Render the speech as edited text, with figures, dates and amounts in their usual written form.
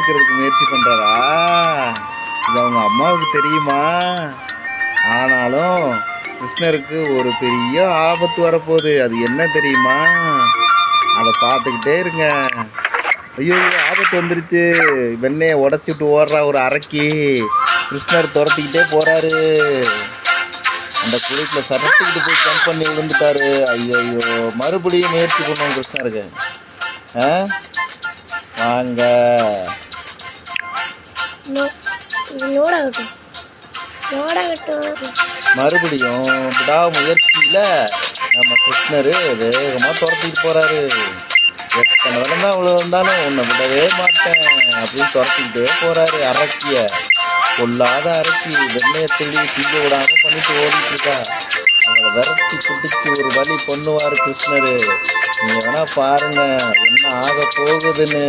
எடுக்கிறதுக்கு முயற்சி பண்ணுறாரா? இது அவங்க அம்மாவுக்கு தெரியுமா? ஆனாலும் கிருஷ்ணருக்கு ஒரு பெரிய ஆபத்து வரப்போகுது. அது என்ன தெரியுமா? அதை பார்த்துக்கிட்டே இருங்க. ஐயோ, ஆபத்து வந்துருச்சு. வெண்ணையை உடச்சிட்டு ஓடுறா ஒரு அரக்கி. கிருஷ்ணர் துரத்திக்கிட்டே போறாரு. அந்த குளித்துல சரத்துக்கிட்டு போய் ஜம்ப் பண்ணி விழுந்துட்டாரு. ஐயோ, மறுபடியும் முயற்சி பண்ணுவோம் கிருஷ்ணருக்கு. வாங்க, மறுபடியும் விடாமுயற்சியில நம்ம கிருஷ்ணரு வேகமா துரத்திட்டு போறாரு. எத்தனை வேலை தான் அவ்வளோ இருந்தாலும் உன்னை விடவே மாட்டேன் அப்படின்னு துரத்திக்கிட்டே போறாரு. அரக்கிய கொல்லாத அரக்கி வெண்ணையை திருடி தீய விடாம பண்ணிட்டு ஓடிட்டு இருக்கா. அவளை விரட்டி பிடிச்சி ஒரு வழி பண்ணுவாரு கிருஷ்ணரு. நீங்க வேணா பாருங்க என்ன ஆக போகுதுன்னு.